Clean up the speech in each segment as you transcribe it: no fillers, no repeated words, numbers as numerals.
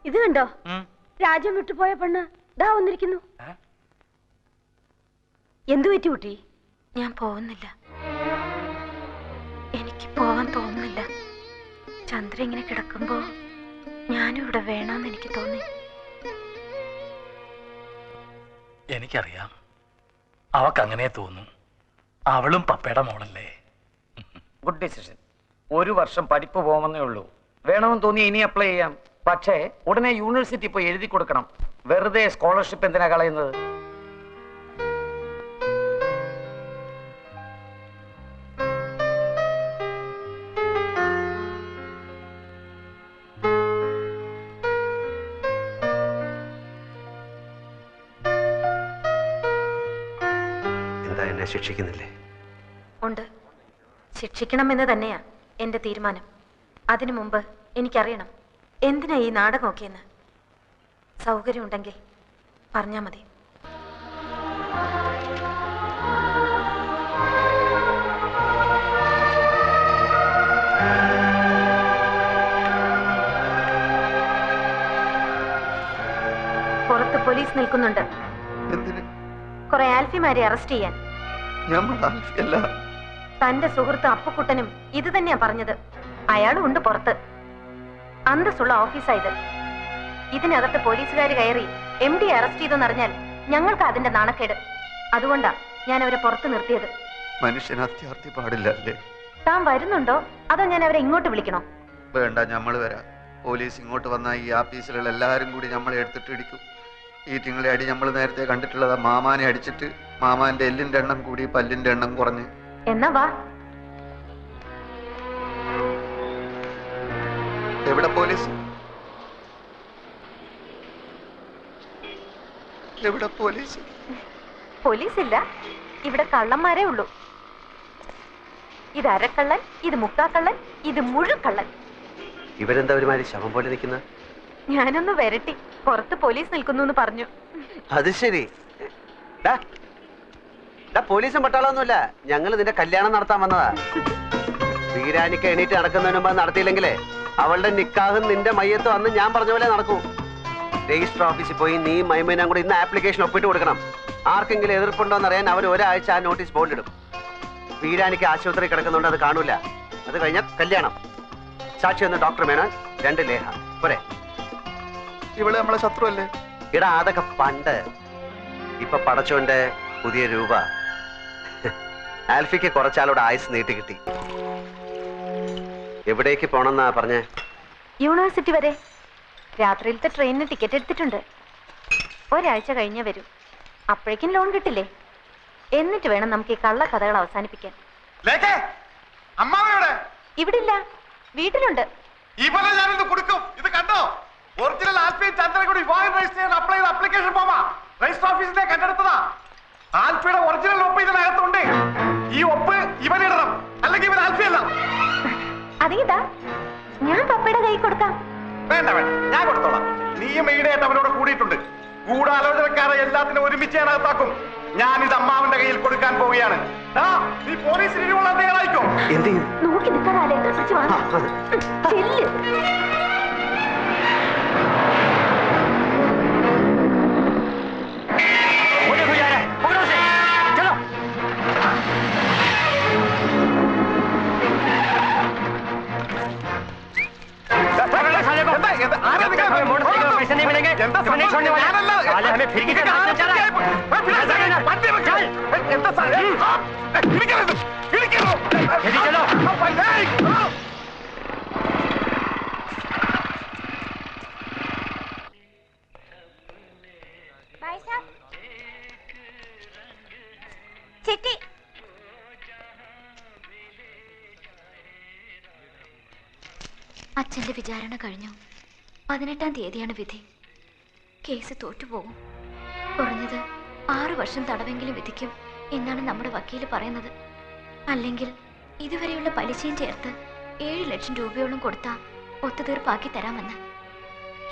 ഇത് കണ്ടോ? രാജ്യം വിട്ടുപോയ പെണ്ണ് ദാ വന്നിരിക്കുന്നു. എന്തു പറ്റി കുട്ടി? ഞാൻ പോകുന്നില്ല. എനിക്ക് പോവാൻ തോന്നുന്നില്ല. ചന്ദ്ര ഇങ്ങനെ കിടക്കുമ്പോ ഞാനും ഇവിടെ വേണമെന്ന് എനിക്ക് തോന്നി. എനിക്കറിയാം, അവക്ക് അങ്ങനെ തോന്നും. അവളും പപ്പയുടെ മോളല്ലേ. Good decision. 1 വർഷം പഠിപ്പ് പോകുമെന്നേ ഉള്ളൂ. വേണമെന്ന് തോന്നി ഇനി അപ്ലൈ ചെയ്യാം. പക്ഷേ ഉടനെ യൂണിവേഴ്സിറ്റി പോയി എഴുതി കൊടുക്കണം. വെറുതെ സ്കോളർഷിപ്പ് എന്തിനാ കളയുന്നത്? എന്താ എന്നെ ശിക്ഷിക്കുന്നില്ലേ? ഉണ്ട്, ശിക്ഷിക്കണമെന്ന് തന്നെയാ എന്റെ തീരുമാനം. അതിനു മുമ്പ് എനിക്കറിയണം എന്തിനാ ഈ നാടകമൊക്കെയെന്ന്. സൗകര്യം ഉണ്ടെങ്കിൽ പറഞ്ഞാ മതി. പുറത്ത് പോലീസ് നിൽക്കുന്നുണ്ട്. കുറെ ആൽഫിമാരെ അറസ്റ്റ് ചെയ്യാൻ. തന്റെ സുഹൃത്ത് അപ്പുക്കുട്ടനും ഇത് തന്നെയാ പറഞ്ഞത്. അയാളും ഉണ്ട് പുറത്ത്. അന്തസ്സുള്ള ഓഫീസായത്. ഇതിനകത്ത് പോലീസുകാർ കയറി MD അറസ്റ്റ് ചെയ്തെന്നറിഞ്ഞാൽ ഞങ്ങൾക്ക് അതിന്റെ നാണക്കേട്. അതുകൊണ്ടാ ഞാൻ അവരെ പുറത്ത് നിർത്തിയത്. മനുഷ്യന് അത്യാർത്ഥി പാടില്ല അല്ലേ? താൻ വരുന്നുണ്ടോ അതോ ഞാൻ അവരെ ഇങ്ങോട്ട് വിളിക്കണോ? വേണ്ട, നമ്മള് വരാം. പോലീസ് ഇങ്ങോട്ട് വന്നാൽ ഈ ആഫീസിലുള്ള എല്ലാവരും കൂടി നമ്മളെ എടുത്തിട്ട് ഇടിക്കും. ഈ തിങ്ങളെ അടി നമ്മൾ നേരത്തെ കണ്ടിട്ടുള്ളതാ. മാമാനെ അടിച്ചിട്ട് മാമാന്റെ എല്ലിന്റെ എണ്ണം കൂടി പല്ലിന്റെ എണ്ണം കുറഞ്ഞ്. എന്നാ വാ. എവിടെ പോലീസ്? എവിടെ പോലീസ്? പോലീസില്ല, ഇവിടെ കള്ളന്മാരേ ഉള്ളൂ. ഇത് അരക്കള്ളൻ, ഇത് മുക്കാക്കള്ളൻ, ഇത് മുഴുക്കള്ളൻ. ഇവരെന്താ ഒരുമാതിരി ശവം പോലെ നിൽക്കുന്ന? ഞാനൊന്ന് വരട്ടി. പുറത്ത് പോലീസ് നിൽക്കുന്നു എന്ന് പറഞ്ഞു. അത് ശരി. പോലീസും പട്ടാളൊന്നുമില്ല, ഞങ്ങൾ നിന്റെ കല്യാണം നടത്താൻ വന്നതാ. വീരാനിക്ക് എണീറ്റ് നടക്കുന്നതിന് മുമ്പ് നടത്തിയില്ലെങ്കിലേ അവളുടെ നിക്കാഹും നിന്റെ മയ്യത്തും അന്ന് ഞാൻ പറഞ്ഞ പോലെ നടക്കൂ. രജിസ്റ്റർ ഓഫീസിൽ പോയി നീ മൈമേനും കൂടി ഇന്ന് ആപ്ലിക്കേഷൻ ഒപ്പിട്ട് കൊടുക്കണം. ആർക്കെങ്കിലും എതിർപ്പുണ്ടോന്ന് അറിയാൻ അവർ ഒരാഴ്ച ആ നോട്ടീസ് ബോർഡിലിടും. വീരാനിക്ക് ആശുപത്രി കിടക്കുന്നുണ്ട്, അത് കാണൂല. അത് കഴിഞ്ഞാൽ കല്യാണം. സാക്ഷി ഒന്ന് ഡോക്ടർ മേനോൻ, 2 ലേഹ പോരെ. ഇവിടെ നമ്മളെ ശത്രു അല്ലേ? ഇടാ, അതൊക്കെ പണ്ട്. ഇപ്പൊ പടച്ചോന്റെ പുതിയ രൂപ. ആൽഫിക്ക് കുറച്ചാളോട് ആയുസ് നീട്ടി കിട്ടി. എവിടേക്ക് പോണെന്നാ പറഞ്ഞേ? യൂണിവേഴ്സിറ്റി വരെ. രാത്രിയിലത്തെ ട്രെയിനിന് ടിക്കറ്റ് എടുത്തിട്ടുണ്ട്. ഒരാഴ്ച കഴിഞ്ഞേ വരൂ. അപ്പോഴേക്കും ലോൺ കിട്ടില്ലേ? എന്നിട്ട് വേണം നമുക്ക് ഈ കള്ള കഥകൾ അവസാനിപ്പിക്കാൻ. ഇവിടില്ല, വീട്ടിലുണ്ട്. ഇത് കണ്ടോ? ഒറിജിനൽ ആൽഫിയും ചന്ദ്രൻ കൂടി വിവാഹം രജിസ്റ്റർ ചെയ്യാൻ അപ്ലൈ ചെയ്ത ആപ്ലിക്കേഷൻ ഫോമാ രജിസ്റ്റർ ഓഫീസിലെ കണ്ടെടുത്തതാ. ആൽഫിയുടെ ഒറിജിനൽ ഒപ്പ് ഇതിനകത്തുണ്ട്. ഈ ഒപ്പ് ഇവനിടണം, അല്ലെങ്കിൽ ഇവൻ ആൽഫിയല്ല. അതിതാ ഞാൻ പപ്പയുടെ കൈ കൊടുക്കാം. വേണ്ട വേണ്ട, ഞാൻ കൊടുത്തോളാം. നീയും ഈടെയായിട്ട് അവനോട് കൂടിയിട്ടുണ്ട്. ഗൂഢാലോചനക്കാരെ എല്ലാത്തിനും ഒരുമിച്ച് ഞാനകത്താക്കും. ഞാനിത് അമ്മാവന്റെ കയ്യിൽ കൊടുക്കാൻ പോവുകയാണ്. നീ പോലീസിന് ഇരുവുള്ള തയ്യാറായിക്കോ. നോക്കി നിൽക്കാതെ पैसे नहीं मिलेंगे, नहीं छोड़ने वाले। साले हमें फिर की चलो। भाई साहब, चिट्ठी। അച്ഛന്റെ വിചാരണ കഴിഞ്ഞു. 18-ാം തീയതിയാണ് വിധി. കേസ് തോറ്റുപോകും. കുറഞ്ഞത് 6 വർഷം തടവെങ്കിലും വിധിക്കും എന്നാണ് നമ്മുടെ വക്കീല് പറയുന്നത്. അല്ലെങ്കിൽ ഇതുവരെയുള്ള പലിശയും ചേർത്ത് 7 ലക്ഷം രൂപയോളം കൊടുത്താ ഒത്തുതീർപ്പാക്കി തരാമെന്ന്.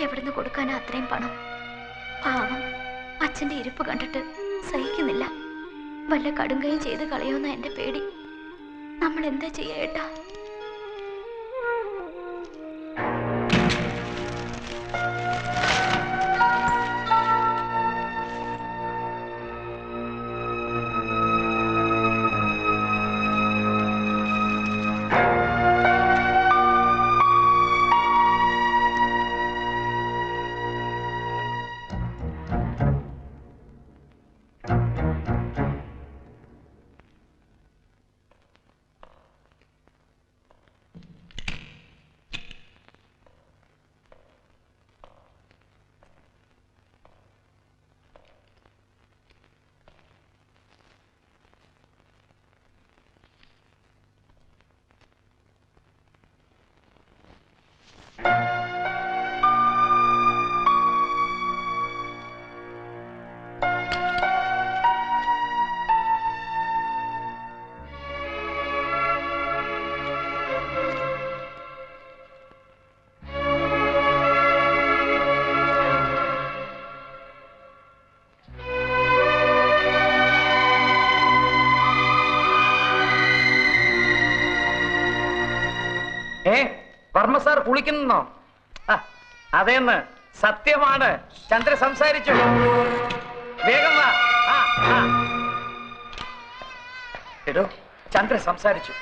എവിടുന്ന് കൊടുക്കാനാ അത്രയും പണം? പാവം അച്ഛന്റെ ഇരിപ്പ് കണ്ടിട്ട് സഹിക്കുന്നില്ല. വല്ല കടുങ്കയും ചെയ്ത് കളയുമെന്ന എന്റെ പേടി. നമ്മൾ എന്താ ചെയ്യാ ഏട്ടാ? സാർ കുളിക്കുന്നോ? അതേന്ന് സത്യമാണ്. ചന്ദ്ര സംസാരിച്ചു. വേഗം വാ. എടോ, ചന്ദ്ര സംസാരിച്ചു.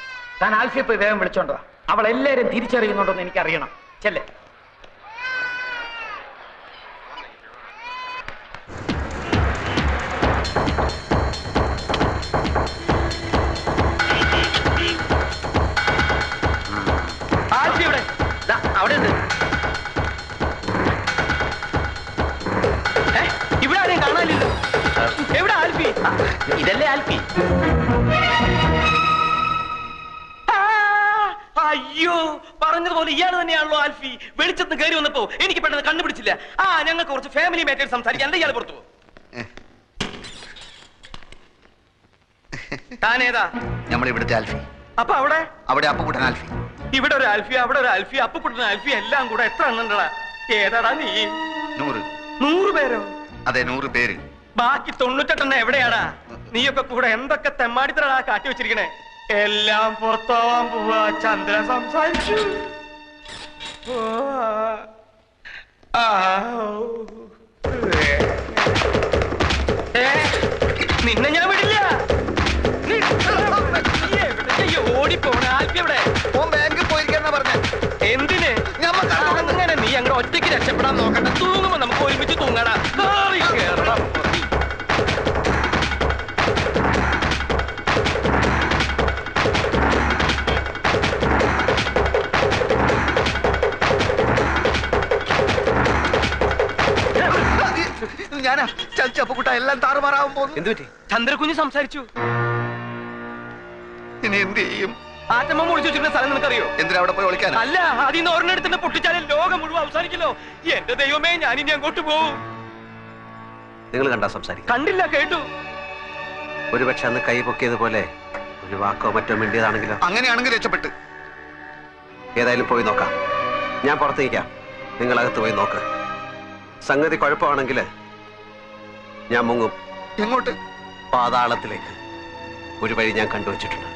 താൻ ആൽഫിയെ പോയി വേഗം വിളിച്ചോണ്ടോ. അവൾ എല്ലാരും തിരിച്ചറിയുന്നുണ്ടോന്ന് എനിക്കറിയണം. ചെല്ലേ. ആൽഫി ഇവിടെ അവിടെ ഉണ്ട്. ഇവിടെ ആരെയും കാണാനില്ലല്ലോ. എവിടെ ആൽഫി? ഇതല്ലേ ആൽഫി? അയ്യോ, പറഞ്ഞതുപോലെ ഇയാൾ തന്നെയാണല്ലോ ആൽഫി. വെളിച്ചത്ത് കയറി വന്നപ്പോ എനിക്ക് പെട്ടെന്ന് കണ്ടുപിടിച്ചില്ല. ഞങ്ങൾക്ക് കുറച്ച് ഫാമിലി മാറ്റേഴ്സ് സംസാരിക്കാൻ. ഇയാൾ പുറത്തു പോകും. താനേതാ? നമ്മൾ ഇവിടുത്തെ ആൽഫി. അപ്പൊ അവിടെ അവിടെ അപ്പുകുട്ടൻ ആൽഫി. ഇവിടെ ഒരു ആൽഫി, അവിടെ ഒരു ആൽഫി, അപ്പുകുട്ടൻ ആൽഫി, എല്ലാം കൂടെ എത്ര എണ്ണണ്ടടാ? ഏതാടാ നീ? 100. 100 പേരോ? അതെ, 100 പേര്. ബാക്കി 98 എവിടെയാടാ? നീയൊക്കെ കൂടെ എന്തൊക്കെ തെമ്മാടിത്തരടാ കാട്ടി വെച്ചിരിക്കണേ? എല്ലാം പുറത്താവാൻ പോവാ. ചന്ദ്ര സംസാരിച്ചു. നിന്നെ ഞാൻ വിടില്ല. ഓടിപ്പോണ ആൽഫി എവിടെ? ബാങ്കിൽ പോയിരിക്കാന്നാ പറഞ്ഞേ. എന്തിന്? അങ്ങനെ നീ അങ്ങനെ ഒറ്റയ്ക്ക് രക്ഷപ്പെടാൻ നോക്കണ്ട. തൂങ്ങുമ്പോ നമുക്ക് ഒരുമിച്ച് തൂങ്ങടാ. ഞാനാ ചപ്പുകുട്ട എല്ലാം താറുമാറാവും പോകുന്നു. എന്ത് പറ്റി? ചന്ദ്രകുഞ്ഞ് സംസാരിച്ചു. ഇനി എന്ത് ചെയ്യും? ആറ്റമ്മ ഒളിച്ചു വെച്ചിരുന്ന സ്ഥലം നിനക്കറിയോ? എന്തിനാ അവിടെ പോയി ഒളിക്കാൻ? അല്ല, അതിന്ന് ഒരെണ്ണെടുത്തിന്റെ പൊട്ടിച്ചാലേ ലോകം മുഴുവൻ അവസാനിക്കല്ലോ. എന്റെ ദൈവമേ, ഞാനിനി അങ്ങോട്ട് പോവും. നിങ്ങൾ കണ്ടാ സംസാരിക്കും? കണ്ടില്ല, കേട്ടു. ഒരുപക്ഷെ അന്ന് കൈ പൊക്കിയതുപോലെ ഒരു വാക്കോ മറ്റോ മിണ്ടിയതാണെങ്കിലോ? അങ്ങനെയാണെങ്കിൽ രക്ഷപ്പെട്ട്. ഏതായാലും പോയി നോക്കാം. ഞാൻ പുറത്തേക്കാം, നിങ്ങൾ അകത്ത് പോയി നോക്ക്. സംഗതി കുഴപ്പമാണെങ്കിൽ ഞാൻ മുങ്ങും. എങ്ങോട്ട്? പാതാളത്തിലേക്ക്. ഒരു വഴി ഞാൻ കണ്ടുവച്ചിട്ടുണ്ട്.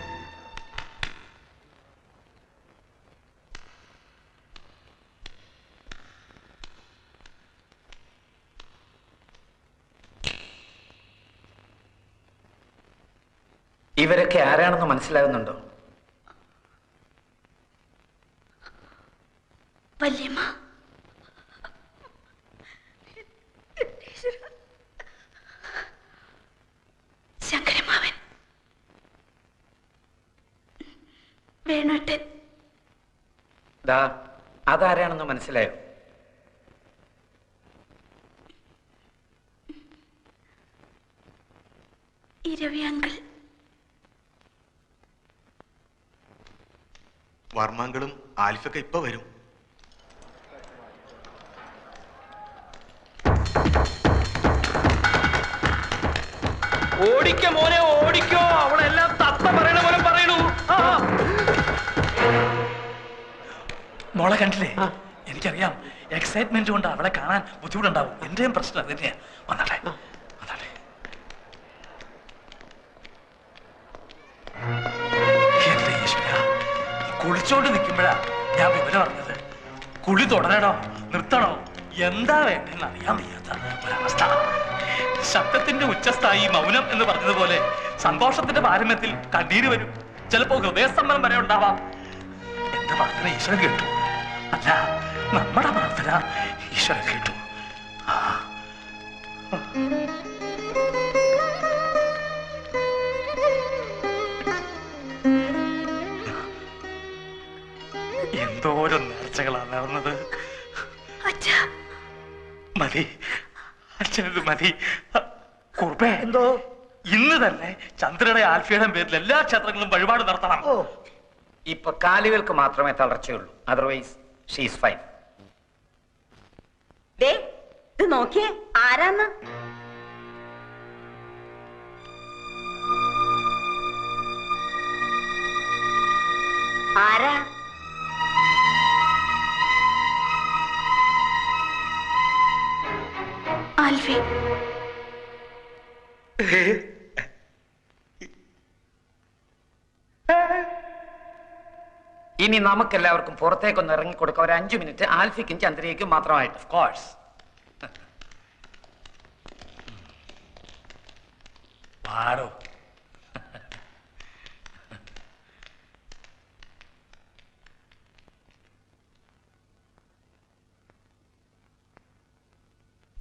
ഇവരൊക്കെ ആരാണെന്ന് മനസ്സിലാകുന്നുണ്ടോ? വല്യമ്മ. ശങ്കരമാവൻ. വേണുട്ടൻ. അതാരാണെന്ന് മനസ്സിലായോ? ഇരവി അങ്കിൾ. വർമാങ്കളും ആൽഫൊക്കെ ഇപ്പൊ വരും. ഓടിക്കോ മോനെ, ഓടിക്കോ. അവളെല്ലാം തത്ത പറയണ പോലെ പറയണു. മോളെ കണ്ടില്ലേ? എനിക്കറിയാം, എക്സൈറ്റ്മെന്റ് കൊണ്ട് അവളെ കാണാൻ ബുദ്ധിമുട്ടുണ്ടാവും. എന്റെയും പ്രശ്നം അത് തന്നെയാ. വന്നാട്ടെ, വന്നാട്ടെ. എന്റെ ഈശ്വര, കുളിച്ചോണ്ട് നിൽക്കുമ്പോഴാ ഞാൻ വിവരം അറിഞ്ഞത്. കുളി തുടരണോ നിർത്തണോ എന്താ വേണ്ടെന്ന് അറിയാൻ വയ്യാത്ത ഒരവസ്ഥ. ശബ്ദത്തിന്റെ ഉച്ചസ്ഥായി മൗനം എന്ന് പറഞ്ഞതുപോലെ സന്തോഷത്തിന്റെ പാരമ്യത്തിൽ കണ്ണീര് വരും. ചിലപ്പോ ഹൃദയസ്തംഭനം വരെ ഉണ്ടാവാം. എന്റെ പ്രാർത്ഥന ഈശ്വരൻ കേട്ടു. അല്ല, നമ്മുടെ പ്രാർത്ഥന ഈശ്വരൻ കേട്ടു. എന്തോരം നേർച്ചകളാണ് നടന്നത്. മതി, അച്ഛനത് മതി. കുറുപ്പേ, എന്തോ ഇന്ന് തന്നെ ചന്ദ്രയുടെ ആൽഫിയുടെ പേരിൽ എല്ലാ ക്ഷേത്രങ്ങളും വഴിപാട് നടത്തണം. ഇപ്പൊ കാലുകൾക്ക് മാത്രമേ തളർച്ചയുള്ളൂ. Otherwise she's fine. ഇത് നോക്കിയേ, ആരാന്ന്? ആരാ? ആൽഫി. ഇനി നമുക്കെല്ലാവർക്കും പുറത്തേക്കൊന്ന് ഇറങ്ങിക്കൊടുക്കാം. ഒരു 5 മിനിറ്റ് ആൽഫിക്കും ചന്ദ്രയ്ക്കും മാത്രമായിട്ട്. Of course. പാടോ.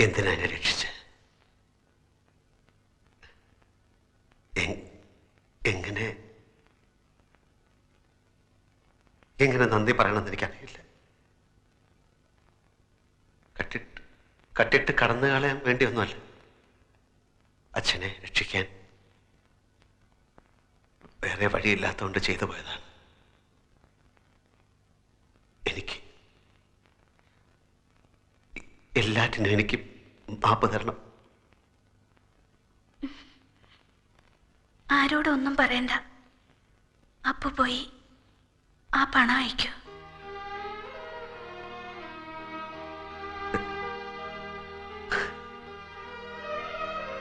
എന്തിനാ എന്നെ രക്ഷിച്ച്? എങ്ങനെ നന്ദി പറയണമെന്ന് എനിക്കറിയില്ല. കട്ടിട്ട് കടന്നു കളയാൻ വേണ്ടിയൊന്നുമല്ല, അച്ഛനെ രക്ഷിക്കാൻ വേറെ വഴിയില്ലാത്തതുകൊണ്ട് ചെയ്തു പോയതാണ്. എനിക്ക് എല്ലാറ്റിനും എനിക്ക് മാപ്പ് തരണം. ആരോടും ഒന്നും പറയണ്ട. അപ്പു പോയി ആ പണം അയക്കൂ.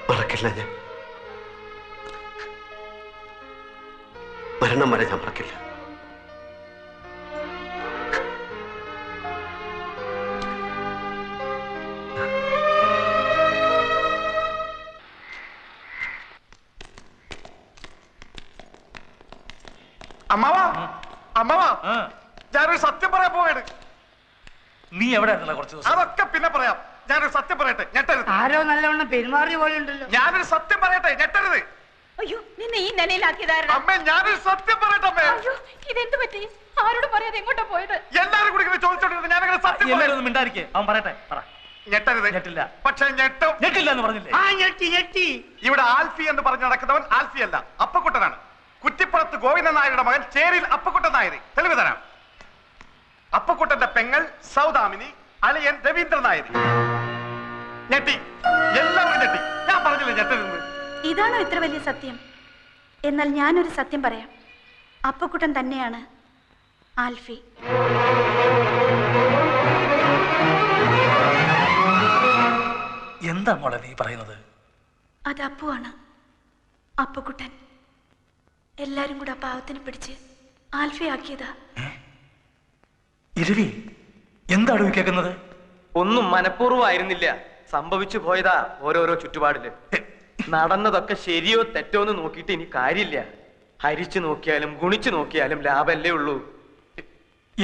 മറക്കില്ല ഞാൻ. മരണം വരെ ഞാൻ മറക്കില്ല. അമ്മാവാ, ഞാനൊരു സത്യം പറയാൻ പോവാണ്. നീ എവിടെ ആയിരുന്നല്ലോ കുറച്ച് ദിവസം? അതൊക്കെ പിന്നെ പറയാം. ഞാനൊരു സത്യം പറയട്ടെ, ഞെട്ടരുത്. ആരോ നല്ലവണ്ണം പെരുമാറിയ പോലെ ഉണ്ടല്ലോ. ഞാനൊരു സത്യം പറയട്ടെ, ഞെട്ടരുത്. അയ്യോ, നിന്നെ ഈ നിലയിലാക്കിയതായിരുന്നു. അമ്മേ, ഞാനൊരു സത്യം പറയട്ടെ അമ്മേ. അയ്യോ, ഇതെന്ത് പറ്റി? ആരോട് പറയാതെ എങ്ങോട്ടാ പോയത്? എല്ലാരും കൂടി ഇങ്ങനെ ചോദിച്ചോണ്ടിരുന്നു. ഞാനങ്ങനെ സത്യം എല്ലാരും ഒന്നും മിണ്ടായിരിക്കേ. അവൻ പറയട്ടെ. പറ. ഞെട്ടരുത്. ഞെട്ടില്ല. പക്ഷെ ഞെട്ടും. ഞെട്ടില്ല എന്ന് പറഞ്ഞില്ലേ? ആ ഞെട്ടി. ഇവിടെ ആൽഫി എന്ന് പറഞ്ഞ് നടക്കുന്നവൻ ആൽഫി അല്ല, അപ്പക്കുട്ടനാണ്. കുറ്റിപ്പുറത്ത് ഗോവിന്ദൻ നായരുടെ മകൻ ചേരിൽ അപ്പക്കുട്ടൻ നായർ. തെളിവ് തരാം. അപ്പക്കുട്ടന്റെ പെങ്ങൾ സൗദാമിനി, അളിയൻ രവീന്ദ്രൻ നായർ. ഞെട്ടി, എല്ലാവരും ഞെട്ടി. ഞാൻ പറഞ്ഞില്ല ഞെട്ടരുന്ന്. ഇതാണോ ഇത്ര വലിയ സത്യം? എന്നാൽ ഞാനൊരു സത്യം പറയാം. അപ്പക്കുട്ടൻ തന്നെയാണ് ആൽഫി. എന്താ മോളെ നീ പറയുന്നത്? അത് അപ്പുവാണ്, അപ്പക്കുട്ടൻ. എല്ലാരും കൂടെ ആ പാവത്തിനെ പിടിച്ച് ആൽഫി ആക്കിയതാ. ഇരവി, എന്താണ് കേൾക്കുന്നത്? ഒന്നും മനഃപൂർവ്വമായിരുന്നില്ല, സംഭവിച്ചു പോയതാ ഓരോരോ ചുറ്റുപാടില്. നടന്നതൊക്കെ ശരിയോ തെറ്റോ എന്ന് നോക്കിയിട്ട് ഇനി കാര്യമില്ല. ഹരിച്ചു നോക്കിയാലും ഗുണിച്ചു നോക്കിയാലും ലാഭല്ലേ ഉള്ളൂ.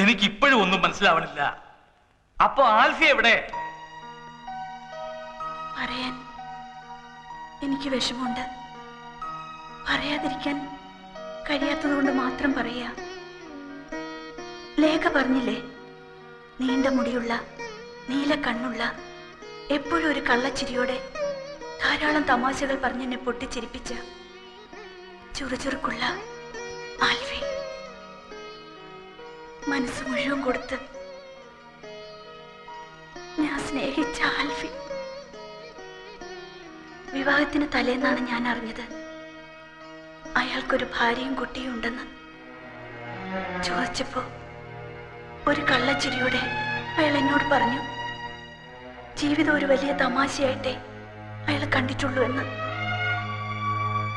എനിക്കിപ്പോഴും ഒന്നും മനസ്സിലാവണില്ല. അപ്പൊ ആൽഫി എവിടെ? പറയാൻ എനിക്ക് വിഷമമുണ്ട്. പറയാതിരിക്കാൻ കഴിയാത്തത് കൊണ്ട് മാത്രം പറയാ. ലേഖ പറഞ്ഞില്ലേ, നീണ്ട മുടിയുള്ള നീല കണ്ണുള്ള എപ്പോഴും ഒരു കള്ളച്ചിരിയോടെ ധാരാളം തമാശകൾ പറഞ്ഞെന്നെ പൊട്ടിച്ചിരിപ്പിച്ച ചുറുചുറുക്കുള്ള ആൽഫി. മനസ്സ് മുഴുവൻ കൊടുത്ത് ഞാൻ സ്നേഹിച്ച ആൽഫി. വിവാഹത്തിന് തലേന്നാണ് ഞാൻ അറിഞ്ഞത് അയാൾക്കൊരു ഭാര്യയും കുട്ടിയും ഉണ്ടെന്ന്. ചോദിച്ചപ്പോ ഒരു കള്ളച്ചിരിയോടെ അയാൾ എന്നോട് പറഞ്ഞു, ജീവിതം ഒരു വലിയ തമാശയായിട്ടേ അയാൾ കണ്ടിട്ടുള്ളൂ എന്ന്.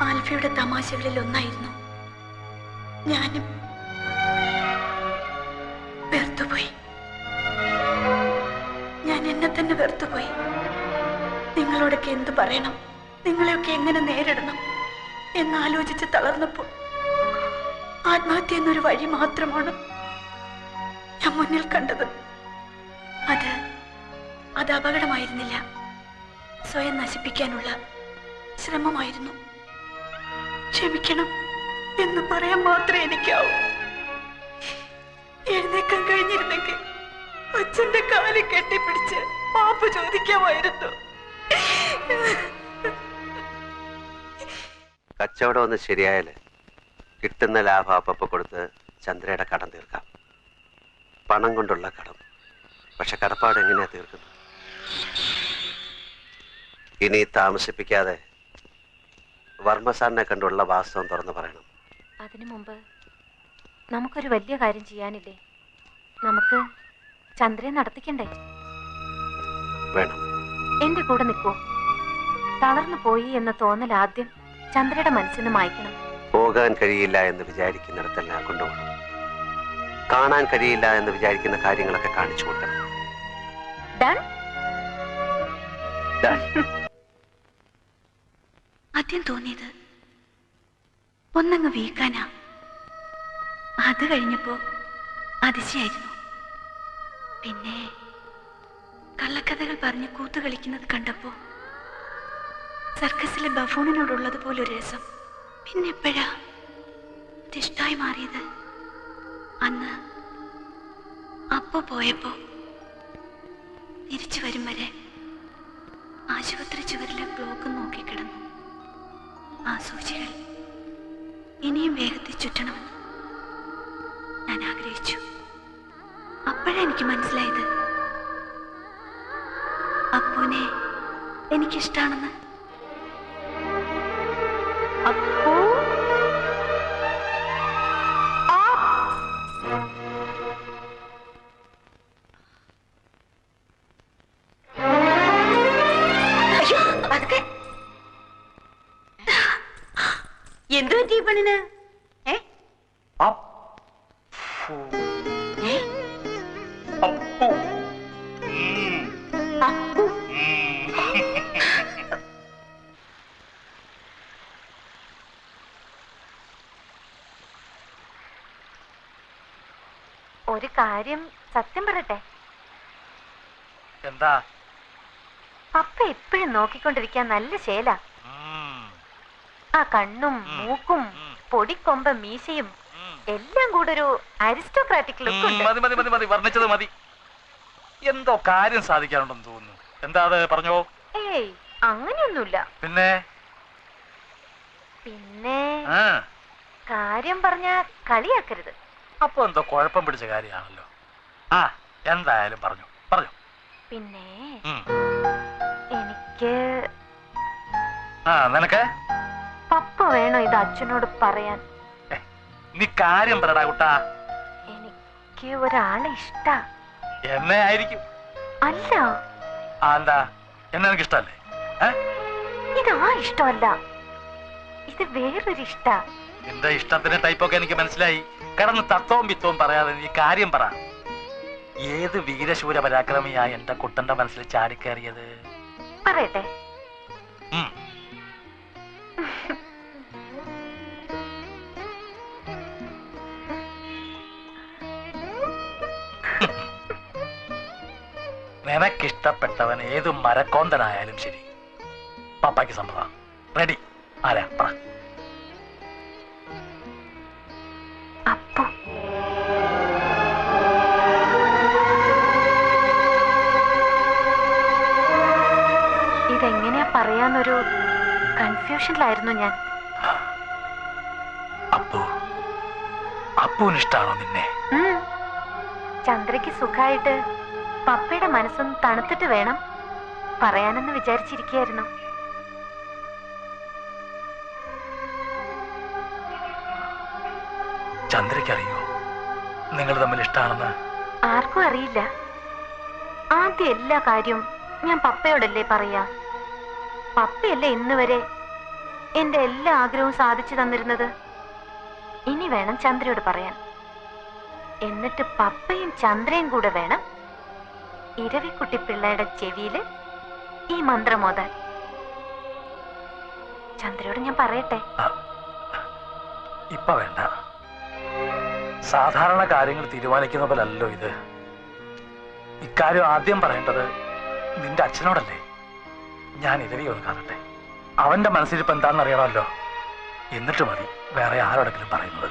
ആൽഫിയുടെ തമാശകളിൽ ഒന്നായിരുന്നു. ഞാനും വെറുത്തുപോയി. ഞാൻ എന്നെ തന്നെ വെറുത്തുപോയി. നിങ്ങളോടൊക്കെ എന്ത് പറയണം, നിങ്ങളെയൊക്കെ എങ്ങനെ നേരിടണം എന്നാലോചിച്ച് തളർന്നപ്പോൾ ആത്മഹത്യ എന്നൊരു വഴി മാത്രമാണ് ഞാൻ മുന്നിൽ കണ്ടത്. അത് അപകടമായിരുന്നില്ല, സ്വയം നശിപ്പിക്കാനുള്ള ശ്രമമായിരുന്നു. ക്ഷമിക്കണം എന്ന് പറയാൻ മാത്രമേ എനിക്കാവൂ. എഴുന്നേക്കാൻ കഴിഞ്ഞിരുന്നെങ്കിൽ അച്ഛന്റെ കാല് കെട്ടിപ്പിടിച്ച് മാപ്പ് ചോദിക്കാമായിരുന്നു. കച്ചവടം ഒന്ന് ശരിയായാല് കിട്ടുന്ന ലാഭം അപ്പ കൊടുത്ത് ചന്ദ്രയുടെ കടം തീർക്കാം. പണം കൊണ്ടുള്ള കടം. പക്ഷെ കടപ്പാട് എങ്ങനെയാ തീർക്കുന്നത്? ഇനി താമസിപ്പിക്കാതെ വർമ്മ സാറിനെ കണ്ടുള്ള വാസ്തവം തുറന്നു പറയണം. അതിനു മുമ്പ് നമുക്കൊരു വലിയ കാര്യം ചെയ്യാനില്ലേ? നമുക്ക് ചന്ദ്രയെ നടത്തിക്കണ്ടേ? വേണം. എന്റെ കൂടെ നിൽക്കൂ. തളർന്നു പോയി എന്ന തോന്നൽ ആദ്യം ചന്ദ്രയുടെ മനസ്സിന് മായ്ക്കണം. പോകാൻ കഴിയില്ല എന്ന് വിചാരിക്കുന്നിടത്തെല്ലാം കൊണ്ടുപോകണം. കാണാൻ കഴിയില്ല എന്ന് വിചാരിക്കുന്ന കാര്യങ്ങളൊക്കെ കാണിച്ചു കൊടുക്കണം. ആദ്യം തോന്നിയത് ഒന്നങ്ങ് വീക്കാനാ. അത് കഴിഞ്ഞപ്പോ അതിശയായിരുന്നു. പിന്നെ കള്ളക്കഥകൾ പറഞ്ഞ് കൂത്തു കളിക്കുന്നത് കണ്ടപ്പോ സർക്കസിലെ ബഫൂണിനോടുള്ളത് പോലൊരു രസം. പിന്നെ എപ്പോഴാ ഇഷ്ടായി മാറിയത്? അന്ന് അപ്പോ പോയപ്പോ തിരിച്ചു വരും വരെ ആശുപത്രി ചുവരിലെ ബ്ലോക്ക് നോക്കിക്കിടന്നു. ആ സൂചികൾ ഇനിയും വേഗത്തിൽ ചുറ്റണമെന്ന് ഞാൻ ആഗ്രഹിച്ചു. അപ്പോഴെനിക്ക് മനസ്സിലായത് അപ്പൂനെ എനിക്കിഷ്ടാണെന്ന്. അപ്പൂ എന്തു പറ്റി പെണ്ണിന്? ഒരു കാര്യം സത്യം പറയട്ടെ, എന്താ? പപ്പ എപ്പോഴും നോക്കിക്കൊണ്ടിരിക്കാൻ നല്ല ശേല. ആ കണ്ണും മൂക്കും പൊടിക്കൊമ്പ മീശയും എല്ലാം കൂടെ ഒരു അരിസ്റ്റോക്രാറ്റിക് ലുക്ക് ഉണ്ട്. മതി മതി മതി മതി, വർണ്ണിച്ചത് മതി. എന്തോ കാര്യം സാധിക്കാനുണ്ടെന്ന് തോന്നുന്നു. എന്താ അത്, പറഞ്ഞോ. ഏയ് അങ്ങനെയൊന്നുമില്ല. പിന്നെ പിന്നെ കാര്യം പറഞ്ഞ കളിയാക്കരുത്. അപ്പൊ എന്തോ കുഴപ്പം പിടിച്ച കാര്യമാണല്ലോ. ആ എന്തായാലും പറഞ്ഞു പറഞ്ഞു. പിന്നെ എനിക്ക് നിനക്ക് പപ്പ വേണോ ഇത് അച്ഛനോട് പറയാൻ? നീ കാര്യം പറടാ കുട്ടാ. എനിക്ക് ഒരാളെ ഇഷ്ടാ. എന്നെ ആയിരിക്കും. അല്ല. എന്താ? എന്നെ എനിക്ക് ഇഷ്ടല്ലേ? ഇത് ആ ഇഷ്ടമല്ല, ഇത് വേറൊരു ഇഷ്ട. നിന്റെ ഇഷ്ടത്തിന്റെ ടൈപ്പൊക്കെ എനിക്ക് മനസ്സിലായി. കിടന്ന് തത്വവും പിത്തവും പറയാതെ നീ കാര്യം പറ. ഏത് വീരശൂര പരാക്രമിയാ എന്റെ കുട്ടന്റെ മനസ്സിൽ ചാടിക്കേറിയത്? പറയട്ടെ. നിനക്കിഷ്ടപ്പെട്ടവൻ ഏത് മരക്കോന്തനായാലും ശരി, പപ്പായ്ക്ക് സമ്മതം. റെഡി? ആരാ പറ. അപ്പു. ഇതെങ്ങനെയാ പറയാന്നൊരു കൺഫ്യൂഷനിലായിരുന്നു ഞാൻ. അപ്പുവിനിഷ്ടാണോ നിന്നെ? ചന്ദ്രയ്ക്ക് സുഖായിട്ട് പപ്പയുടെ മനസ്സൊന്ന് തണുത്തിട്ട് വേണം പറയാനെന്ന് വിചാരിച്ചിരിക്കുകയായിരുന്നു. ചന്ദ്രയ്ക്കറിയോ നിങ്ങൾ തമ്മിൽ ഇഷ്ടാണെന്ന്? ആർക്കും അറിയില്ല. ആദ്യം എല്ലാ കാര്യവും ഞാൻ പപ്പയോടല്ലേ പറയാ. പപ്പയല്ലേ ഇന്ന് വരെ എന്റെ എല്ലാ ആഗ്രഹവും സാധിച്ചു തന്നിരുന്നത്. ഇനി വേണം ചന്ദ്രയോട് പറയാൻ. എന്നിട്ട് പപ്പയും ചന്ദ്രയും കൂടെ വേണം ഇരവിക്കുട്ടി പിള്ളയുടെ ചെവിയില് ഈ മന്ത്രമോതാൻ. ചന്ദ്രയോട് ഞാൻ പറയട്ടെ? ഇപ്പൊ വേണ്ട. സാധാരണ കാര്യങ്ങൾ തീരുമാനിക്കുന്ന പോലല്ലോ ഇത്. ഇക്കാര്യം ആദ്യം പറയേണ്ടത് നിന്റെ അച്ഛനോടല്ലേ. ഞാൻ ഇരവി ഒന്ന് കാണട്ടെ. അവന്റെ മനസ്സിലിപ്പോ എന്താണെന്ന് അറിയണമല്ലോ. എന്നിട്ട് മതി വേറെ ആരോടെങ്കിലും പറയുന്നത്.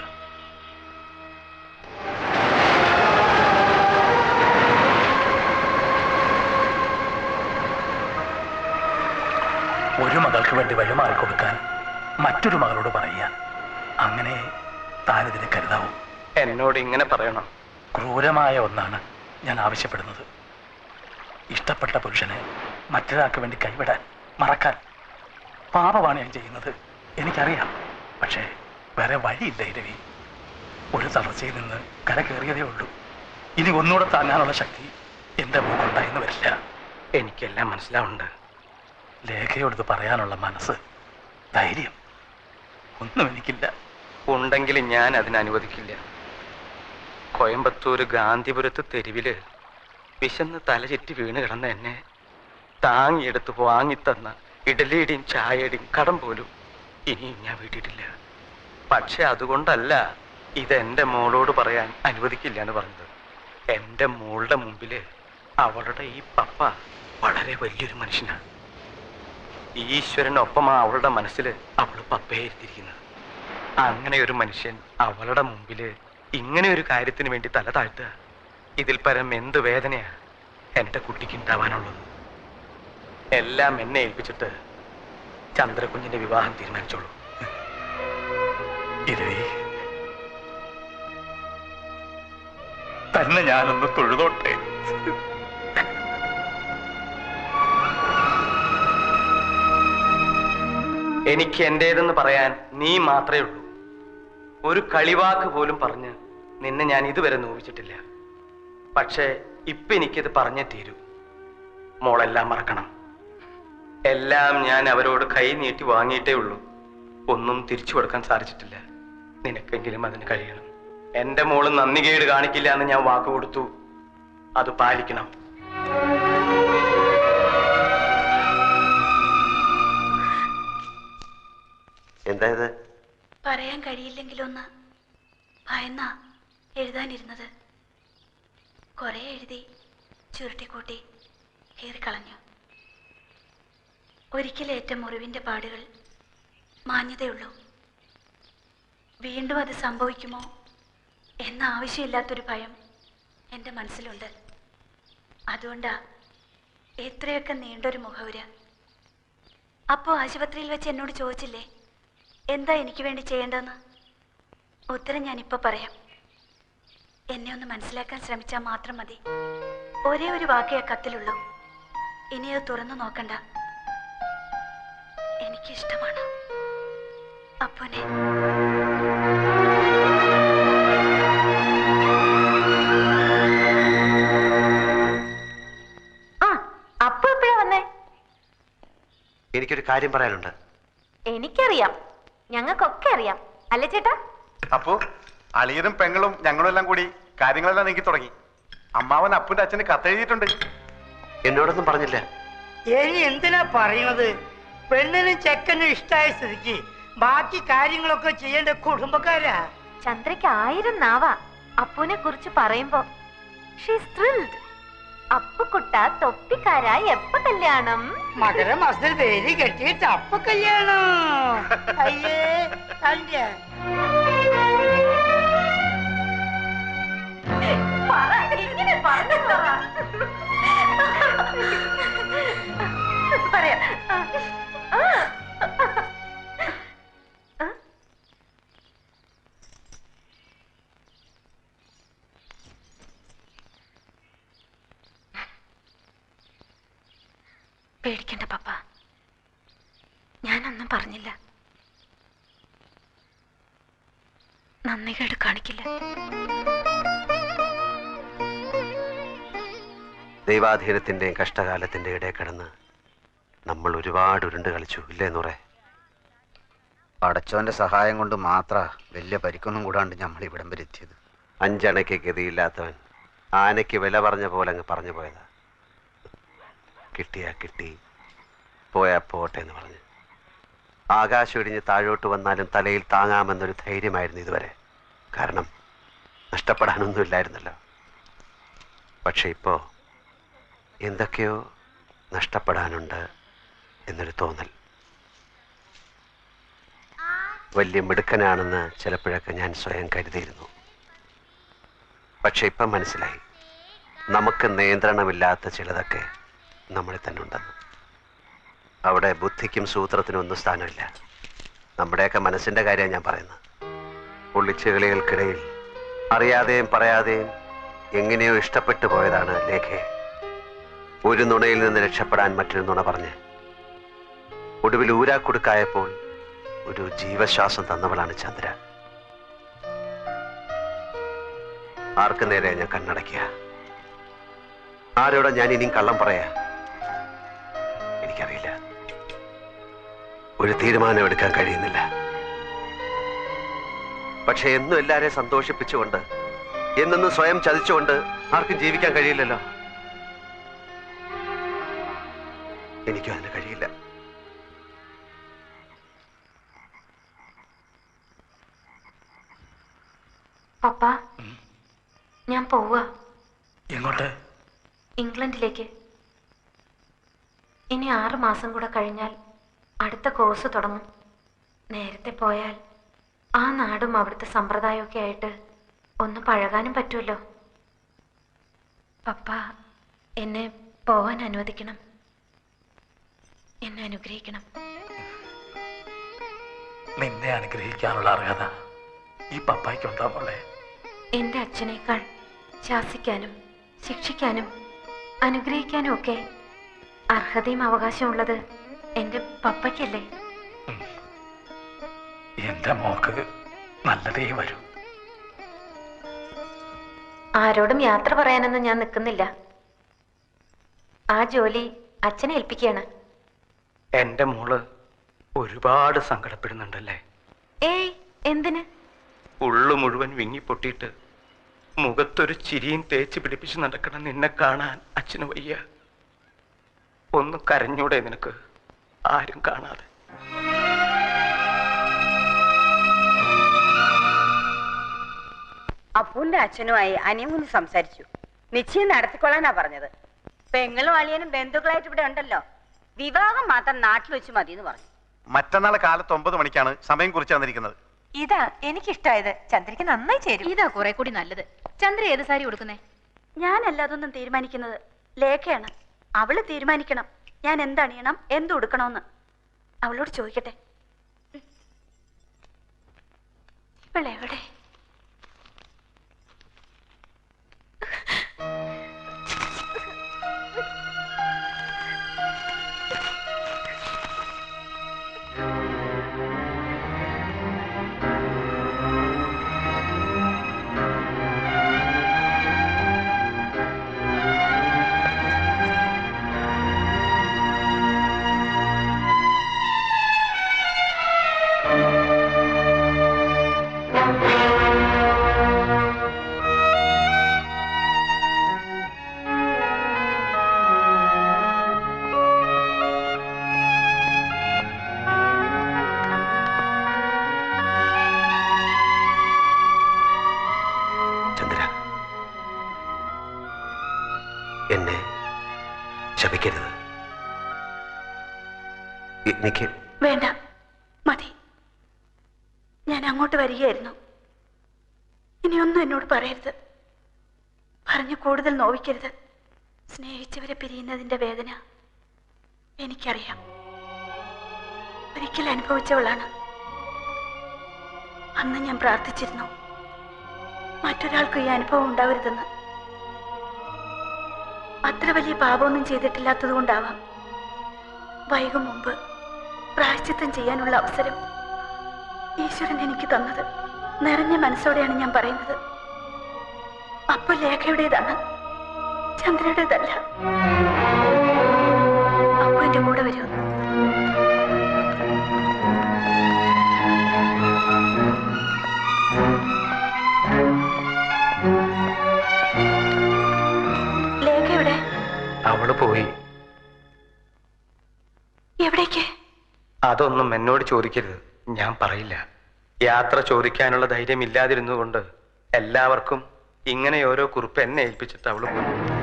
ഒരു മകൾക്ക് വേണ്ടി വഴിമാറിക്കൊടുക്കാൻ മറ്റൊരു മകളോട് പറയുക. അങ്ങനെ താനിതിനെ കരുതാവും. എന്നോട് ഇങ്ങനെ പറയണം? ക്രൂരമായ ഒന്നാണ് ഞാൻ ആവശ്യപ്പെടുന്നത്. ഇഷ്ടപ്പെട്ട പുരുഷനെ മറ്റൊരാൾക്ക് വേണ്ടി കൈവിടാൻ, മറക്കാൻ പാപമാണ് ഞാൻ ചെയ്യുന്നത്. എനിക്കറിയാം. പക്ഷേ വേറെ വഴിയില്ല ഇരവി. ഒരു തളർച്ചയിൽ നിന്ന് കര കയറിയതേ ഉള്ളൂ. ഇനി ഒന്നുകൂടെ താങ്ങാനുള്ള ശക്തി എൻ്റെ മുഖമുണ്ടായെന്ന് വരില്ല. എനിക്കെല്ലാം മനസ്സിലാവുന്നുണ്ട്. ലേഖയോട് പറയാനുള്ള മനസ്സ്, ധൈര്യം ഒന്നും എനിക്കില്ല. ഉണ്ടെങ്കിലും ഞാൻ അതിന് അനുവദിക്കില്ല. കോയമ്പത്തൂർ ഗാന്ധിപുരത്ത് തെരുവില് വിശന്ന് തലചുറ്റി വീണ് കിടന്ന എന്നെ താങ്ങിയെടുത്ത് വാങ്ങിത്തന്ന ഇഡലിയുടെയും ചായയുടെയും കടം പോലും ഇനിയും ഞാൻ വീട്ടിയിട്ടില്ല. പക്ഷെ അതുകൊണ്ടല്ല ഇതെന്റെ മോളോട് പറയാൻ അനുവദിക്കില്ല എന്ന് പറഞ്ഞത്. എന്റെ മോളുടെ മുമ്പില് അവളുടെ ഈ പപ്പ വളരെ വലിയൊരു മനുഷ്യനാണ്. ഈശ്വരനൊപ്പമാ അവളുടെ മനസ്സിൽ അവള് പപ്പയെ ഇരുത്തിയിരിക്കുന്നത്. അങ്ങനെ ഒരു മനുഷ്യൻ അവളുടെ മുമ്പില് ഇങ്ങനെ ഒരു കാര്യത്തിന് വേണ്ടി തല താഴ്ത്തുക, ഇതിൽ പരം എന്ത് വേദനയാ എന്റെ കുട്ടിക്ക് ഉണ്ടാവാനുള്ളത്? എല്ലാം എന്നെ ഏൽപ്പിച്ചിട്ട് ചന്ദ്രകുഞ്ഞിന്റെ വിവാഹം തീരുമാനിച്ചോളൂ. ഇരവി, തന്നെ ഞാനൊന്ന് തൊഴുതോട്ടെ. എനിക്ക് എന്റേതെന്ന് പറയാൻ നീ മാത്രമേ ഉള്ളൂ. ഒരു കളിവാക്ക് പോലും പറഞ്ഞ് നിന്നെ ഞാൻ ഇതുവരെ നോവിച്ചിട്ടില്ല. പക്ഷേ ഇപ്പൊ എനിക്കത് പറഞ്ഞേ തീരൂ. മോളെല്ലാം മറക്കണം. എല്ലാം ഞാൻ അവരോട് കൈ നീട്ടി വാങ്ങിയിട്ടേ ഉള്ളൂ. ഒന്നും തിരിച്ചു കൊടുക്കാൻ സാധിച്ചിട്ടില്ല. നിനക്കെങ്കിലും അതിന് കഴിയണം. എന്റെ മോള് നന്ദികേട് കാണിക്കില്ല എന്ന് ഞാൻ വാക്ക് കൊടുത്തു. അത് പാലിക്കണം. എന്തായത്? പറയാൻ കഴിയില്ലെങ്കിലൊന്ന് ഭയന്നാ എഴുതാനിരുന്നത്. കുറെ എഴുതി ചുരുട്ടിക്കൂട്ടി കീറിക്കളഞ്ഞു. ഒരിക്കലേറ്റ മുറിവിന്റെ പാടുകൾ മാഞ്ഞതേയുള്ളൂ. വീണ്ടും അത് സംഭവിക്കുമോ എന്ന ആവശ്യമില്ലാത്തൊരു ഭയം എൻ്റെ മനസ്സിലുണ്ട്. അതുകൊണ്ടാ എത്രയൊക്കെ നീണ്ടൊരു മുഖവുര. അപ്പോൾ ആശുപത്രിയിൽ വെച്ച് എന്നോട് ചോദിച്ചില്ലേ എന്താ എനിക്ക് വേണ്ടി ചെയ്യേണ്ടതെന്ന്? ഉത്തരം ഞാനിപ്പോൾ പറയാം. എന്നെ ഒന്ന് മനസ്സിലാക്കാൻ ശ്രമിച്ചാൽ മാത്രം മതി. ഒരേ ഒരു വാക്കേ കത്തിലുള്ളൂ. ഇനി അത് തുറന്നു നോക്കണ്ട. എനിക്കിഷ്ടമാണ് അപ്പുനെ. അപ്പു എപ്പോഴാ വന്നേ? എനിക്കൊരു കാര്യം പറയാനുണ്ട്. എനിക്കറിയാം, ഞങ്ങൾക്കൊക്കെ അറിയാം, അല്ലേ ചേട്ടാ? അപ്പോ അളിയനും പെങ്ങളും ഞങ്ങളും എല്ലാം കൂടി കാര്യങ്ങളെല്ലാം നീക്കി തുടങ്ങി. അമ്മാവൻ അപ്പുന്റെ അച്ഛന് കത്തെഴുതിയിട്ടുണ്ട്. എന്നോടൊന്നും പറഞ്ഞില്ല. ഇനി എന്തിനാ പറയുന്നത്? പെണ്ണിനും ചെക്കനും ഇഷ്ടായ സ്ഥിതിക്ക് ബാക്കി കാര്യങ്ങളൊക്കെ ചെയ്യേണ്ട കുടുംബക്കാരാ. ചന്ദ്രയ്ക്ക് 1000 നാവാ അപ്പുനെ കുറിച്ച് പറയുമ്പോ. She's thrilled. അപ്പുക്കുട്ട തൊപ്പിക്കാരായി എപ്പ കല്യാണം? മകരമാസത്തിൽ വേലി കെട്ടിയിട്ട് അപ്പ കല്യാണം. അയ്യേ തന്റെ പറയാ. പേടിക്കണ്ട പപ്പ, ഞാനൊന്നും പറഞ്ഞില്ല. നന്ദികേട് കാണിക്കില്ല. ദൈവാധീനത്തിന്റെയും കഷ്ടകാലത്തിന്റെ ഇടയിൽ കിടന്ന് നമ്മൾ ഒരുപാട് ഉരുണ്ട് കളിച്ചു, ഇല്ലേ നൂറേ? അടച്ചോന്റെ സഹായം കൊണ്ട് മാത്ര വലിയ പരിക്കൊന്നും കൂടാണ്ട് നമ്മൾ ഇവിടം വരെ എത്തിയത്. 5 അണയ്ക്ക് ഗതിയില്ലാത്തവൻ ആനയ്ക്ക് വില പറഞ്ഞ പോലെ അങ്ങ് പറഞ്ഞു പോയതാ. കിട്ടിയാ കിട്ടി, പോയാ പോട്ടെ എന്ന് പറഞ്ഞ്. ആകാശം ഇടിഞ്ഞ് താഴോട്ട് വന്നാലും തലയിൽ താങ്ങാമെന്നൊരു ധൈര്യമായിരുന്നു ഇതുവരെ. കാരണം നഷ്ടപ്പെടാനൊന്നുമില്ലായിരുന്നല്ലോ. പക്ഷെ ഇപ്പോ എന്തൊക്കെയോ നഷ്ടപ്പെടാനുണ്ട് എന്നൊരു തോന്നൽ. വലിയ മിടുക്കനാണെന്ന് ചിലപ്പോഴൊക്കെ ഞാൻ സ്വയം കരുതിയിരുന്നു. പക്ഷെ ഇപ്പം മനസ്സിലായി, നമുക്ക് നിയന്ത്രണമില്ലാത്ത ചിലതൊക്കെ നമ്മളിൽ തന്നെ ഉണ്ടെന്ന്. അവിടെ ബുദ്ധിക്കും സൂത്രത്തിനും ഒന്നും സ്ഥാനമില്ല. നമ്മുടെയൊക്കെ മനസ്സിൻ്റെ കാര്യമാണ് ഞാൻ പറയുന്നത്. ഒളിച്ചുകളികൾക്കിടയിൽ അറിയാതെയും പറയാതെയും എങ്ങനെയോ ഇഷ്ടപ്പെട്ടു പോയതാണ് ലേഖയെ. ഒരു നുണയിൽ നിന്ന് രക്ഷപ്പെടാൻ മറ്റൊരു നുണ പറഞ്ഞ് ഒടുവിൽ ഊരാക്കുടുക്കായപ്പോൾ ഒരു ജീവശ്വാസം തന്നവളാണ് ചന്ദ്ര. ആർക്ക് നേരെ ഞാൻ കണ്ണടയ്ക്കുക? ആരോടാ ഞാൻ ഇനിയും കള്ളം പറയാ? എനിക്കറിയില്ല. ഒരു തീരുമാനം എടുക്കാൻ കഴിയുന്നില്ല. പക്ഷെ എന്നും എല്ലാരെയും സന്തോഷിപ്പിച്ചുകൊണ്ട് എന്നെന്ന് സ്വയം ചതിച്ചുകൊണ്ട് ആർക്കും ജീവിക്കാൻ കഴിയില്ലല്ലോ. എനിക്കും അതിന് കഴിയില്ല. പപ്പ, ഞാൻ പോവുക. എങ്ങോട്ട്? ഇംഗ്ലണ്ടിലേക്ക്. ഇനി 6 മാസം കൂടെ കഴിഞ്ഞാൽ അടുത്ത കോഴ്സ് തുടങ്ങും. നേരത്തെ പോയാൽ ആ നാടും അവിടുത്തെ സമ്പ്രദായമൊക്കെ ആയിട്ട് ഒന്ന് പഴകാനും പറ്റുമല്ലോ. പപ്പ എന്നെ പോവാൻ അനുവദിക്കണം. എന്നെ അനുഗ്രഹിക്കണം. നിന്നെ അനുഗ്രഹിക്കാനുള്ള അർഹത ഈ പപ്പായ്ക്കുണ്ടോ മോളെ? എൻ്റെ അച്ഛനേക്കാൾ ശാസിക്കാനും ശിക്ഷിക്കാനും അനുഗ്രഹിക്കാനും ഒക്കെ അർഹതയും അവകാശമുള്ളത് എൻ്റെ പപ്പയ്ക്കല്ലേ? എന്റെ മോക്ക് നല്ലതേ വരൂ. ആരോടും യാത്ര പറയാനൊന്നും ഞാൻ നിൽക്കുന്നില്ല. ആ ജോലി അച്ഛനെ ഏൽപ്പിക്കുകയാണ്. എന്റെ മോള് ഒരുപാട് സങ്കടപ്പെടുന്നുണ്ടല്ലേ? ഏയ്, എന്തിന്? ഉള്ളു മുഴുവൻ വിങ്ങിപ്പൊട്ടിയിട്ട് മുഖത്തൊരു ചിരിയും തേച്ച് പിടിപ്പിച്ച് നടക്കണം നിന്നെ കാണാൻ അച്ഛന് വയ്യ. ഒന്ന് കരഞ്ഞൂടെ നിനക്ക്, ആരും കാണാതെ? അപ്പൂന്റെ അച്ഛനുമായി അനിയമുന്ന് സംസാരിച്ചു. നിശ്ചയം നടത്തിക്കൊള്ളാനാ പറഞ്ഞത്. പെങ്ങളും അളിയനും ബന്ധുക്കളായിട്ട് ഇവിടെ ഉണ്ടല്ലോ. വിവാഹം മാത്രം നാട്ടിൽ വെച്ച് മതി എന്ന് പറഞ്ഞു. മറ്റന്നാൾ കാലത്ത് 9 മണിക്കാണ് സമയം കുറിച്ച് തന്നിരിക്കുന്നത്. ഇതാ എനിക്കിഷ്ടായത്. ചന്ദ്രയ്ക്ക് നന്നായി ചേരും. ഇതാ കുറെ കൂടി നല്ലത്. ചന്ദ്ര ഏത് സാരി കൊടുക്കുന്നേ? ഞാനല്ല അതൊന്നും തീരുമാനിക്കുന്നത്, ലേഖയാണ്. അവള് തീരുമാനിക്കണം ഞാൻ എന്തണിയണം, എന്ത് ഉടുക്കണമെന്ന്. അവളോട് ചോദിക്കട്ടെ. ഇവളെവിടെ? എന്നെ ശപിക്കരുത്. എനിക്ക് വേണ്ട, മതി. ഞാൻ അങ്ങോട്ട് വരികയായിരുന്നു. ഇനിയൊന്നും എന്നോട് പറയരുത്. പറഞ്ഞു കൂടുതൽ നോവിക്കരുത്. സ്നേഹിച്ചവരെ പിരിയുന്നതിന്റെ വേദന എനിക്കറിയാം. ഒരിക്കൽ അനുഭവിച്ചവളാണ്. അന്ന് ഞാൻ പ്രാർത്ഥിച്ചിരുന്നു മറ്റൊരാൾക്കും ഈ അനുഭവം ഉണ്ടാവരുതെന്ന്. അത്ര വലിയ പാപമൊന്നും ചെയ്തിട്ടില്ലാത്തത് കൊണ്ടാവാം വൈകും മുമ്പ് പ്രായശ്ചിത്തം ചെയ്യാനുള്ള അവസരം ഈശ്വരൻ എനിക്ക് തന്നത്. നിറഞ്ഞ മനസ്സോടെയാണ് ഞാൻ പറയുന്നത്. അപ്പൊ ലേഖയുടേതാണ്, ചന്ദ്രയുടേതല്ല. അപ്പൊ എന്റെ കൂടെ വരുമോ? ലേഖ എവിടെ? അവള് പോയി. എവിടേക്ക്? അതൊന്നും എന്നോട് ചോദിക്കരുത്, ഞാൻ പറയില്ല. യാത്ര ചോദിക്കാനുള്ള ധൈര്യം ഇല്ലാതിരുന്നുകൊണ്ട് എല്ലാവർക്കും ഇങ്ങനെ ഓരോ കുറിപ്പ് എന്നെ ഏൽപ്പിച്ചിട്ട് അവള് പോയി.